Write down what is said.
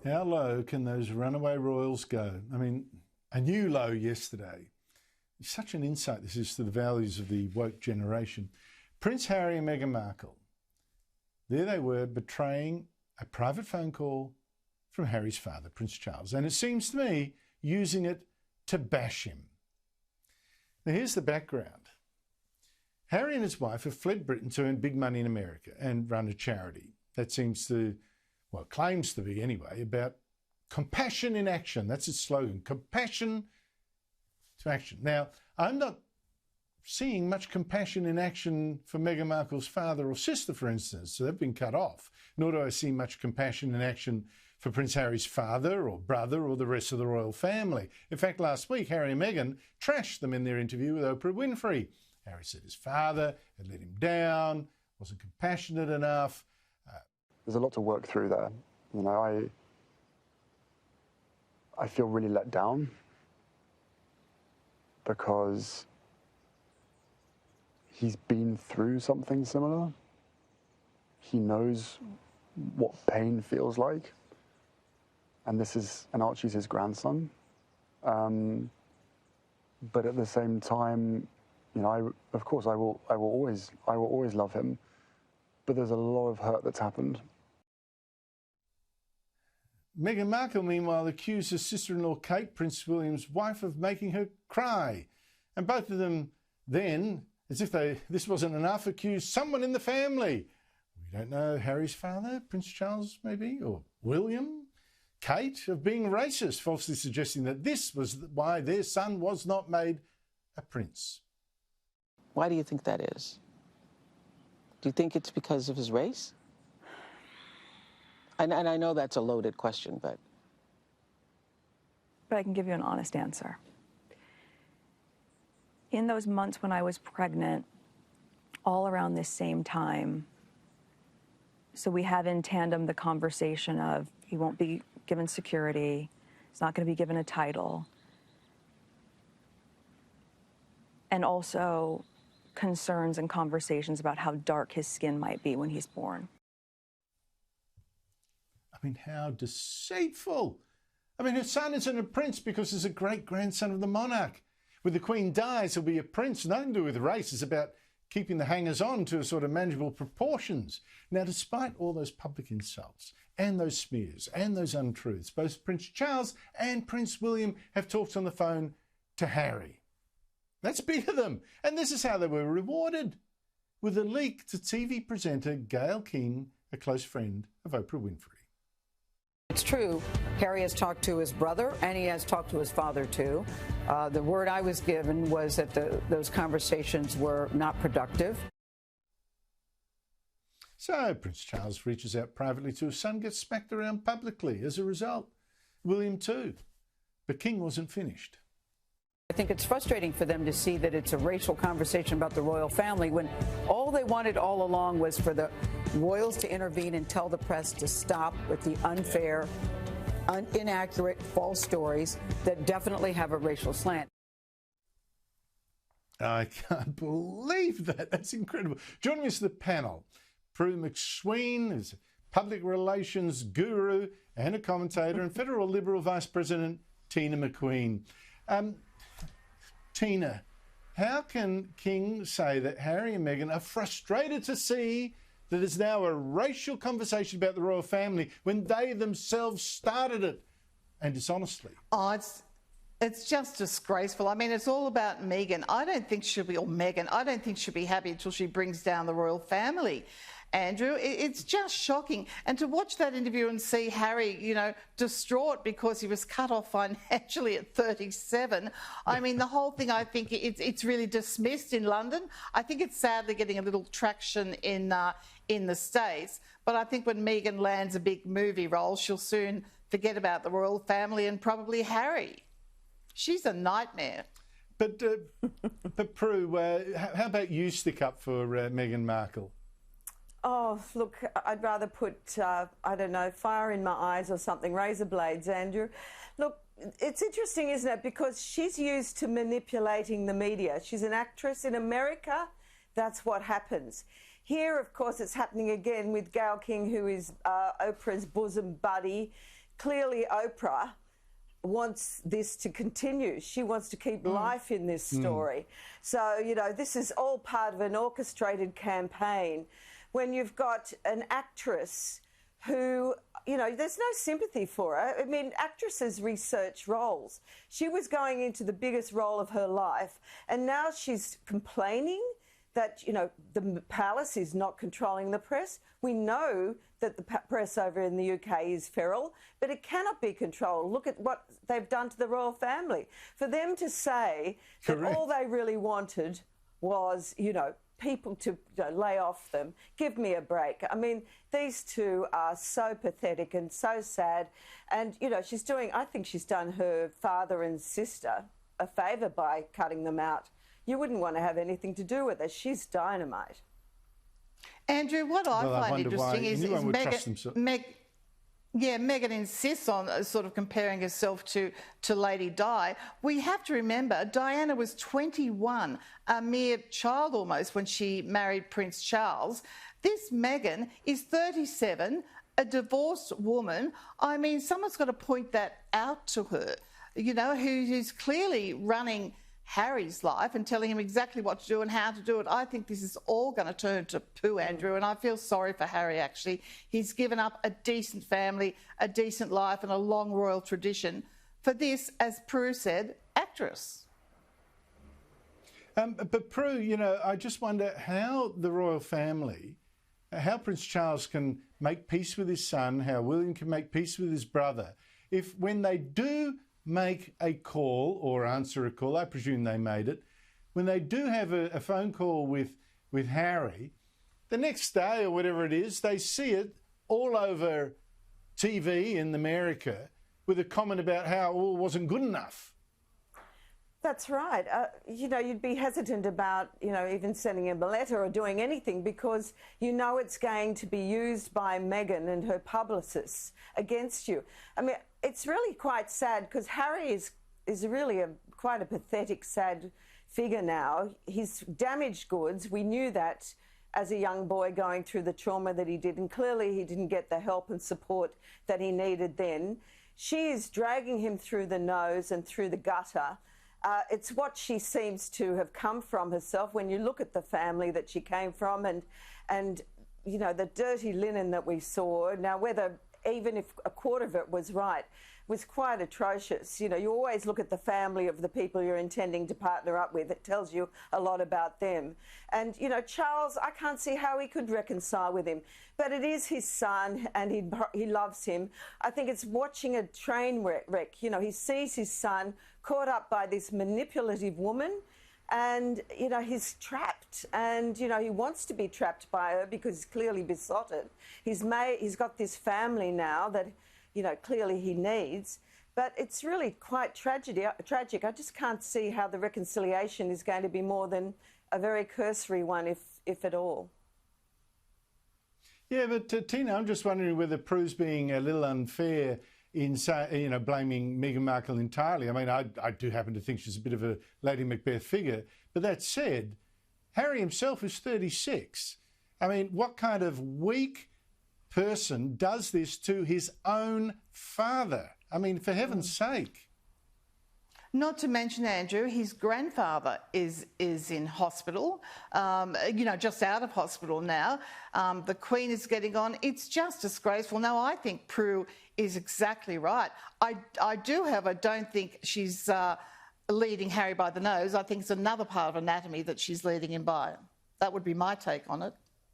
How low can those runaway royals go? I mean, a new low yesterday. Such an insight this is to the values of the woke generation. Prince Harry and Meghan Markle. There they were betraying a private phone call from Harry's father, Prince Charles, and it seems to me using it to bash him. Now here's the background. Harry and his wife have fled Britain to earn big money in America and run a charity that seems to, well, claims to be anyway, about compassion in action. That's its slogan, compassion to action. Now, I'm not seeing much compassion in action for Meghan Markle's father or sister, for instance, so they've been cut off. Nor do I see much compassion in action for Prince Harry's father or brother or the rest of the royal family. In fact, last week, Harry and Meghan trashed them in their interview with Oprah Winfrey. Harry said his father had let him down, wasn't compassionate enough. There's a lot to work through there. You know, I feel really let down because he's been through something similar. He knows what pain feels like. And Archie's his grandson. But at the same time, you know, of course I will always love him. But there's a lot of hurt that's happened. Meghan Markle, meanwhile, accused her sister-in-law Kate, Prince William's wife, of making her cry. And both of them then, as if this wasn't enough, accused someone in the family. We don't know, Harry's father, Prince Charles maybe, or William, Kate, of being racist, falsely suggesting that this was why their son was not made a prince. Why do you think that is? Do you think it's because of his race? And I know that's a loaded question, but I can give you an honest answer. In those months when I was pregnant, all around this same time, so we have in tandem the conversation of he won't be given security, he's not going to be given a title, and also concerns and conversations about how dark his skin might be when he's born. I mean, how deceitful. I mean, her son isn't a prince because he's a great-grandson of the monarch. When the Queen dies, he'll be a prince. Nothing to do with race. It's about keeping the hangers-on to sort of manageable proportions. Now, despite all those public insults and those smears and those untruths, both Prince Charles and Prince William have talked on the phone to Harry. That's big of them. And this is how they were rewarded, with a leak to TV presenter GAYLE King, a close friend of Oprah Winfrey. It's true. Harry has talked to his brother, and he has talked to his father, too. The word I was given was that those conversations were not productive. So Prince Charles reaches out privately to his son, gets smacked around publicly as a result. William, too. But King wasn't finished. I think it's frustrating for them to see that it's a racial conversation about the royal family when all they wanted all along was for the royals to intervene and tell the press to stop with the unfair, inaccurate, false stories that definitely have a racial slant. I can't believe that. That's incredible. Joining us to the panel, PRUE McQueen is a public relations guru and a commentator, and Federal Liberal Vice President Teena McQueen. Teena, how can King say that Harry and Meghan are frustrated to see that there's now a racial conversation about the royal family when they themselves started it, and dishonestly? Oh, it's just disgraceful. I mean, it's all about Meghan. I don't think she'll be happy until she brings down the royal family. Andrew, it's just shocking. And to watch that interview and see Harry, you know, distraught because he was cut off financially at 37. I mean, the whole thing, I think it's really dismissed in London. I think it's sadly getting a little traction in the States. But I think when Meghan lands a big movie role, she'll soon forget about the royal family and probably Harry. She's a nightmare. But PRUE, how about you stick up for Meghan Markle? Oh, look, I'd rather put, I don't know, fire in my eyes or something, razor blades, Andrew. Look, it's interesting, isn't it? Because she's used to manipulating the media. She's an actress in America. That's what happens. Here, of course, it's happening again with GAYLE King, who is Oprah's bosom buddy, clearly Oprah wants this to continue. She wants to keep life in this story. So, you know, this is all part of an orchestrated campaign. When you've got an actress who, you know, there's no sympathy for her. I mean, actresses research roles. She was going into the biggest role of her life, and now she's complaining that, you know, the palace is not controlling the press. We know that the press over in the UK is feral, but it cannot be controlled. Look at what they've done to the royal family. For them to say that all they really wanted was, you know, people to lay off them, give me a break. I mean, these two are so pathetic and so sad. And, you know, I think she's done her father and sister a favour by cutting them out. You wouldn't want to have anything to do with her. She's dynamite. Andrew, what I find interesting is Meghan insists on sort of comparing herself to Lady Di. We have to remember Diana was 21, a mere child almost, when she married Prince Charles. This Meghan is 37, a divorced woman. I mean, someone's got to point that out to her, you know, who's clearly running Harry's life and telling him exactly what to do and how to do it. I think this is all going to turn to poo, Andrew, and I feel sorry for Harry, actually. He's given up a decent family, a decent life and a long royal tradition for this, as Prue said, actress. But Prue, you know, I just wonder how the royal family, how Prince Charles can make peace with his son, how William can make peace with his brother, if when they do make a call or answer a call, I presume they made it, when they do have a phone call with Harry, the next day or whatever it is, they see it all over TV in America with a comment about how it wasn't good enough. That's right. You know, you'd be hesitant about, you know, even sending him a letter or doing anything because you know it's going to be used by Meghan and her publicists against you. I mean, it's really quite sad because Harry is really quite a pathetic, sad figure now. He's damaged goods. We knew that as a young boy going through the trauma that he did, and clearly he didn't get the help and support that he needed then. She is dragging him through the nose and through the gutter. It's what she seems to have come from herself when you look at the family that she came from and you know, the dirty linen that we saw. Now, whether even if a quarter of it was right, was quite atrocious. You know, you always look at the family of the people you're intending to partner up with. It tells you a lot about them. And, you know, Charles, I can't see how he could reconcile with him. But it is his son and he loves him. I think it's watching a train wreck. You know, he sees his son caught up by this manipulative woman and, you know, he's trapped and, you know, he wants to be trapped by her because he's clearly besotted. He's got this family now that, you know, clearly he needs. But it's really quite tragic. I just can't see how the reconciliation is going to be more than a very cursory one, if at all. Yeah, but Teena, I'm just wondering whether Prue's being a little unfair in, you know, blaming Meghan Markle entirely. I mean, I do happen to think she's a bit of a Lady Macbeth figure. But that said, Harry himself is 36. I mean, what kind of weak person does this to his own father? I mean, for heaven's sake. Not to mention, Andrew, his grandfather is in hospital, you know, just out of hospital now. The Queen is getting on. It's just disgraceful. Now, I think Prue is exactly right. I don't think she's leading Harry by the nose. I think it's another part of anatomy that she's leading him by. That would be my take on it.